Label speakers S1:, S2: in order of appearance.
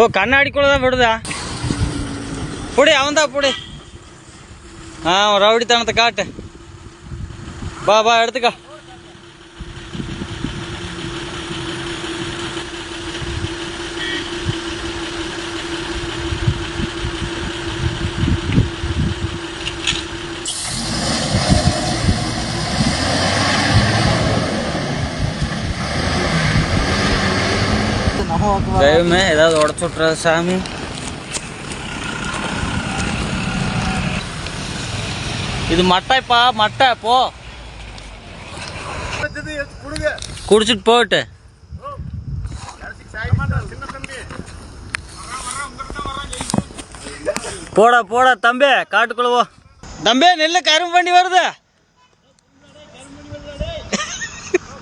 S1: ஓ கண்ணாடிக்குள்ள தான் விடுதா? புடி அவன்தா புடி. ரவுடித்தனத்தை காட்டு. பா எடுத்துக்கா. தெய்வமே ஏதாவது உடச்சு விட்ற சாமி. இது மட்டைப்பா, மட்டை. போ குடிச்சிட்டு போட்டு. போடா தம்பி, காட்டுக்குள்ள போ தம்பி. நெல்ல கரும்பு பண்ணி வருது.